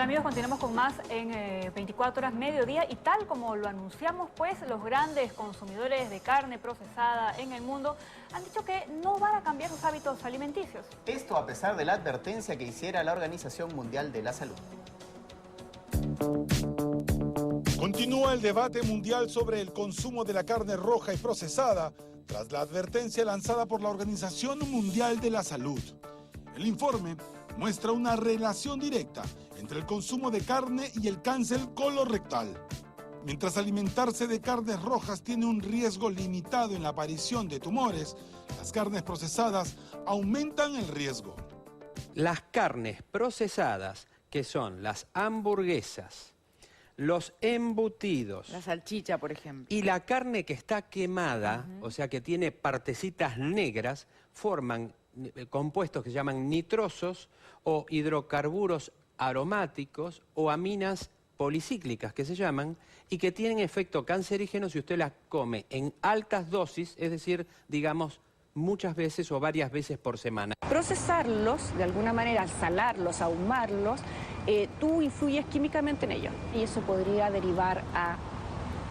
tal, amigos? Continuamos con más en 24 horas mediodía y tal como lo anunciamos, pues los grandes consumidores de carne procesada en el mundo han dicho que no van a cambiar sus hábitos alimenticios. Esto a pesar de la advertencia que hiciera la Organización Mundial de la Salud. Continúa el debate mundial sobre el consumo de la carne roja y procesada tras la advertencia lanzada por la Organización Mundial de la Salud. El informe muestra una relación directa entre el consumo de carne y el cáncer colorectal. Mientras alimentarse de carnes rojas tiene un riesgo limitado en la aparición de tumores, las carnes procesadas aumentan el riesgo. Las carnes procesadas, que son las hamburguesas, los embutidos, la salchicha, por ejemplo, y la carne que está quemada, o sea que tiene partecitas negras, forman compuestos que se llaman nitrosos o hidrocarburos aromáticos o aminas policíclicas que se llaman y que tienen efecto cancerígeno si usted las come en altas dosis, es decir, digamos, muchas veces o varias veces por semana. Procesarlos, de alguna manera, salarlos, ahumarlos, tú influyes químicamente en ellos y eso podría derivar a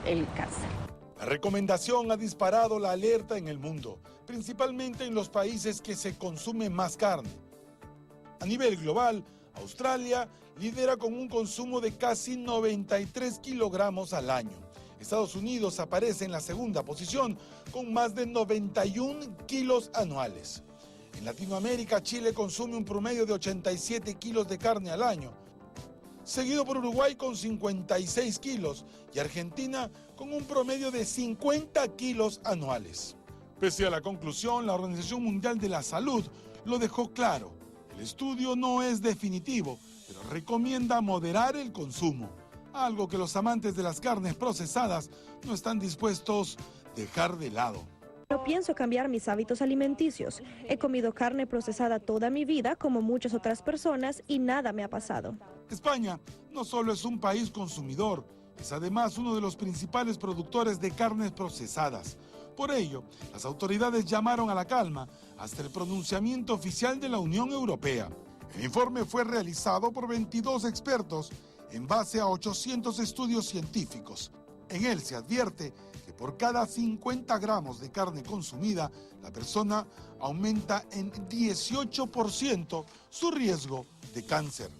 el cáncer. La recomendación ha disparado la alerta en el mundo, principalmente en los países que se consume más carne. A nivel global, Australia lidera con un consumo de casi 93 kilogramos al año. Estados Unidos aparece en la segunda posición con más de 91 kilos anuales. En Latinoamérica, Chile consume un promedio de 87 kilos de carne al año, seguido por Uruguay con 56 kilos y Argentina con un promedio de 50 kilos anuales. Pese a la conclusión, la Organización Mundial de la Salud lo dejó claro. El estudio no es definitivo, pero recomienda moderar el consumo, algo que los amantes de las carnes procesadas no están dispuestos a dejar de lado. No pienso cambiar mis hábitos alimenticios. He comido carne procesada toda mi vida, como muchas otras personas, y nada me ha pasado. España no solo es un país consumidor, es además uno de los principales productores de carnes procesadas. Por ello, las autoridades llamaron a la calma hasta el pronunciamiento oficial de la Unión Europea. El informe fue realizado por 22 expertos en base a 800 estudios científicos. En él se advierte que por cada 50 gramos de carne consumida, la persona aumenta en 18% su riesgo de cáncer.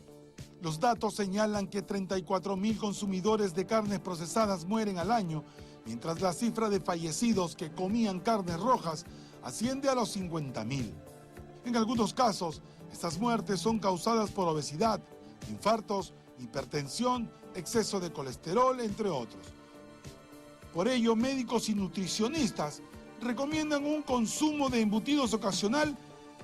Los datos señalan que 34.000 consumidores de carnes procesadas mueren al año, mientras la cifra de fallecidos que comían carnes rojas asciende a los 50.000. En algunos casos, estas muertes son causadas por obesidad, infartos, hipertensión, exceso de colesterol, entre otros. Por ello, médicos y nutricionistas recomiendan un consumo de embutidos ocasional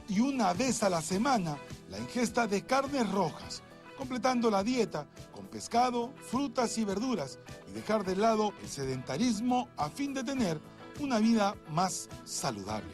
y una vez a la semana la ingesta de carnes rojas, completando la dieta con pescado, frutas y verduras y dejar de lado el sedentarismo a fin de tener una vida más saludable.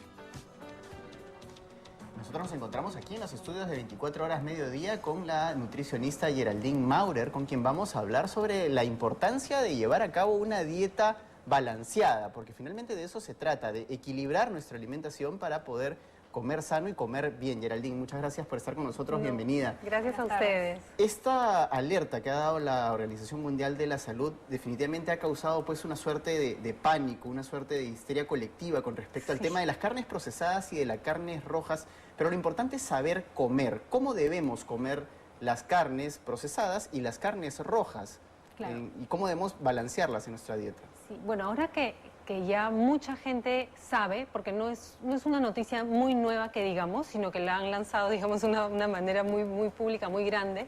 Nosotros nos encontramos aquí en los estudios de 24 horas mediodía con la nutricionista Geraldine Maurer, con quien vamos a hablar sobre la importancia de llevar a cabo una dieta balanceada, porque finalmente de eso se trata, de equilibrar nuestra alimentación para poder comer sano y comer bien. Geraldine, muchas gracias por estar con nosotros, bienvenida. Gracias a ustedes. Esta alerta que ha dado la Organización Mundial de la Salud definitivamente ha causado pues una suerte de pánico, una suerte de histeria colectiva con respecto al tema de las carnes procesadas y de las carnes rojas, pero lo importante es saber comer. ¿Cómo debemos comer las carnes procesadas y las carnes rojas? Claro. ¿Y cómo debemos balancearlas en nuestra dieta? Sí, bueno, ahora que ya mucha gente sabe, porque no es una noticia muy nueva que digamos, sino que la han lanzado, digamos, de una manera muy pública, muy grande,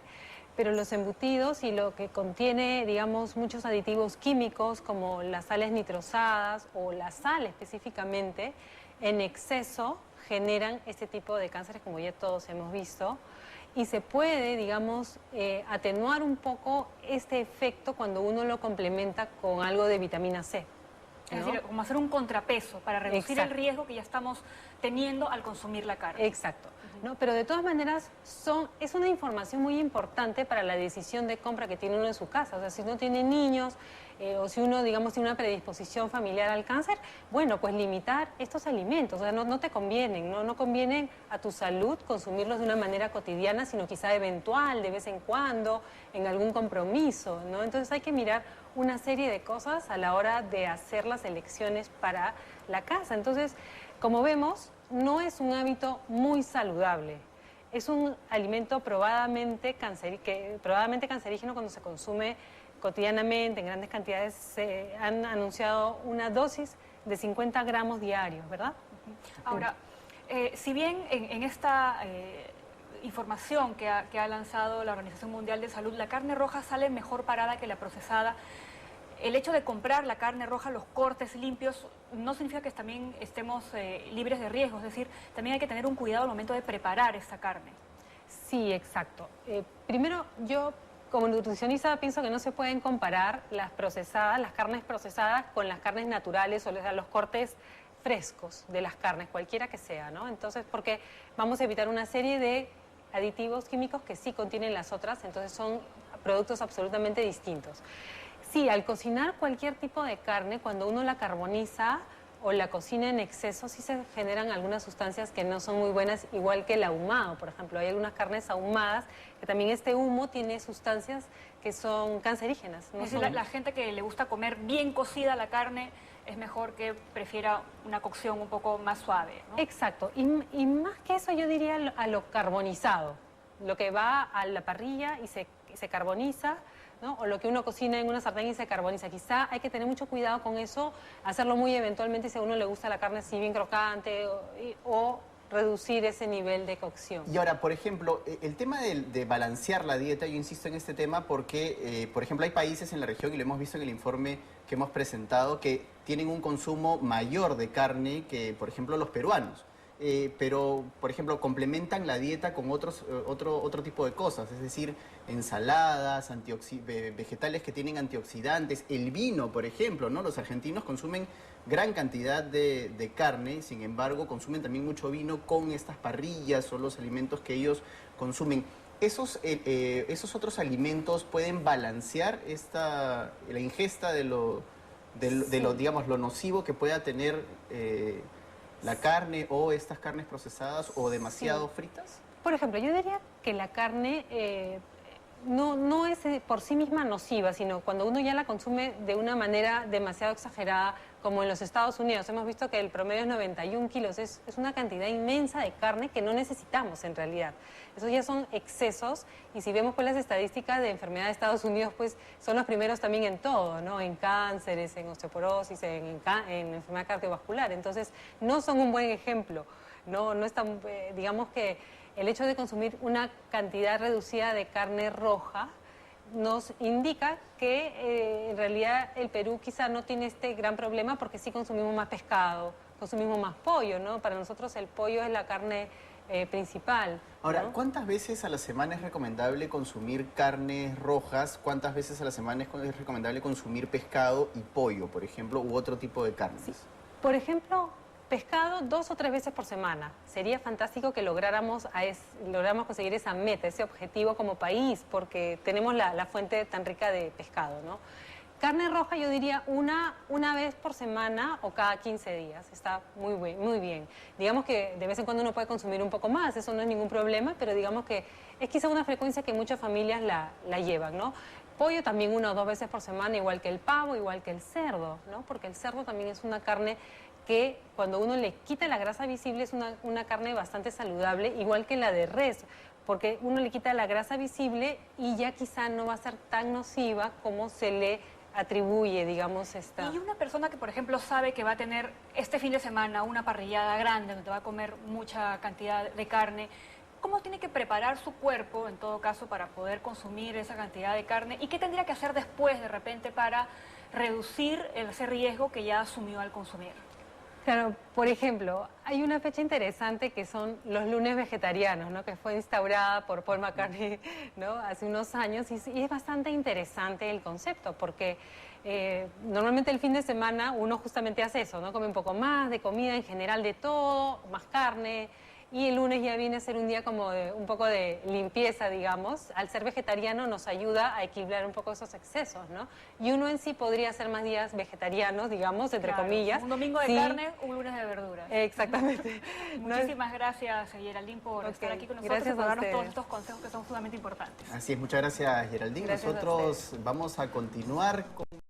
pero los embutidos y lo que contiene, digamos, muchos aditivos químicos como las sales nitrosadas o la sal específicamente, en exceso generan este tipo de cánceres como ya todos hemos visto. Y se puede, digamos, atenuar un poco este efecto cuando uno lo complementa con algo de vitamina C. Es decir, como hacer un contrapeso para reducir el riesgo que ya estamos teniendo al consumir la carne. Exacto. ¿No? Pero de todas maneras es una información muy importante para la decisión de compra que tiene uno en su casa. O sea, si uno tiene niños o si uno, digamos, tiene una predisposición familiar al cáncer, bueno, pues limitar estos alimentos. O sea, no te convienen, no convienen a tu salud consumirlos de una manera cotidiana, sino quizá eventual, de vez en cuando, en algún compromiso, ¿no? Entonces hay que mirar una serie de cosas a la hora de hacer las elecciones para la casa. Entonces, como vemos, no es un hábito muy saludable. Es un alimento probadamente cancerígeno cuando se consume cotidianamente, en grandes cantidades. Se han anunciado una dosis de 50 gramos diarios, ¿verdad? Ahora, si bien en esta información que ha lanzado la Organización Mundial de Salud, la carne roja sale mejor parada que la procesada, el hecho de comprar la carne roja, los cortes limpios, no significa que también estemos libres de riesgos. Es decir, también hay que tener un cuidado al momento de preparar esta carne. Sí, exacto. Primero, yo como nutricionista pienso que no se pueden comparar las carnes procesadas con las carnes naturales, o sea, los cortes frescos de las carnes, cualquiera que sea, ¿no? Entonces, porque vamos a evitar una serie de aditivos químicos que sí contienen las otras, entonces son productos absolutamente distintos. Sí, al cocinar cualquier tipo de carne, cuando uno la carboniza o la cocina en exceso, sí se generan algunas sustancias que no son muy buenas, igual que el ahumado, por ejemplo. Hay algunas carnes ahumadas que también este humo tiene sustancias que son cancerígenas. ¿No? Es decir, la gente que le gusta comer bien cocida la carne, es mejor que prefiera una cocción un poco más suave, ¿no? Exacto. Y más que eso, yo diría a lo carbonizado, lo que va a la parrilla y se carboniza, ¿no? O lo que uno cocina en una sartén y se carboniza. Quizá hay que tener mucho cuidado con eso, hacerlo muy eventualmente si a uno le gusta la carne así bien crocante o reducir ese nivel de cocción. Y ahora, por ejemplo, el tema de balancear la dieta, yo insisto en este tema porque, por ejemplo, hay países en la región, y lo hemos visto en el informe que hemos presentado, que tienen un consumo mayor de carne que, por ejemplo, los peruanos. Pero, por ejemplo, complementan la dieta con otro tipo de cosas, es decir, ensaladas, vegetales que tienen antioxidantes, el vino, por ejemplo, ¿no? Los argentinos consumen gran cantidad de carne, sin embargo, consumen también mucho vino con estas parrillas o los alimentos que ellos consumen. ¿Esos otros alimentos pueden balancear la ingesta digamos, lo nocivo que pueda tener la carne o estas carnes procesadas o demasiado fritas? Por ejemplo, yo diría que la carne no es por sí misma nociva, sino cuando uno ya la consume de una manera demasiado exagerada, como en los Estados Unidos. Hemos visto que el promedio es 91 kilos, es una cantidad inmensa de carne que no necesitamos en realidad. Esos ya son excesos, y si vemos pues las estadísticas de enfermedad de Estados Unidos, pues son los primeros también en todo, ¿no? En cánceres, en osteoporosis, en enfermedad cardiovascular. Entonces, no son un buen ejemplo, no están, digamos que el hecho de consumir una cantidad reducida de carne roja nos indica que en realidad el Perú quizá no tiene este gran problema, porque sí consumimos más pescado, consumimos más pollo, ¿no? Para nosotros el pollo es la carne principal. Ahora, ¿no? ¿cuántas veces a la semana es recomendable consumir carnes rojas? ¿Cuántas veces a la semana es recomendable consumir pescado y pollo, por ejemplo, u otro tipo de carnes? Sí. Por ejemplo, pescado 2 o 3 veces por semana. Sería fantástico que lográramos conseguir esa meta, ese objetivo como país, porque tenemos la fuente tan rica de pescado, ¿no? Carne roja yo diría una vez por semana o cada 15 días. Está muy bien. Digamos que de vez en cuando uno puede consumir un poco más, eso no es ningún problema, pero digamos que es quizá una frecuencia que muchas familias la llevan, ¿no? Pollo también 1 o 2 veces por semana, igual que el pavo, igual que el cerdo, ¿no? Porque el cerdo también es una carne que cuando uno le quita la grasa visible es una carne bastante saludable, igual que la de res, porque uno le quita la grasa visible y ya quizá no va a ser tan nociva como se le atribuye, digamos, esta... Y una persona que, por ejemplo, sabe que va a tener este fin de semana una parrillada grande, donde va a comer mucha cantidad de carne, ¿cómo tiene que preparar su cuerpo, en todo caso, para poder consumir esa cantidad de carne? ¿Y qué tendría que hacer después, de repente, para reducir ese riesgo que ya asumió al consumir? Claro, por ejemplo, hay una fecha interesante que son los lunes vegetarianos, ¿no? Que fue instaurada por Paul McCartney, ¿no? Hace unos años y es bastante interesante el concepto porque normalmente el fin de semana uno justamente hace eso, ¿no? Come un poco más de comida en general, de todo, más carne. Y el lunes ya viene a ser un día como de un poco de limpieza, digamos. Al ser vegetariano nos ayuda a equilibrar un poco esos excesos, ¿no? Y uno en sí podría hacer más días vegetarianos, digamos, entre comillas. Un domingo de sí. carne, un lunes de verduras. Exactamente. Muchísimas gracias, Geraldine, por estar aquí con nosotros y por darnos todos estos consejos que son sumamente importantes. Así es, muchas gracias, Geraldine. Gracias Nosotros vamos a continuar con...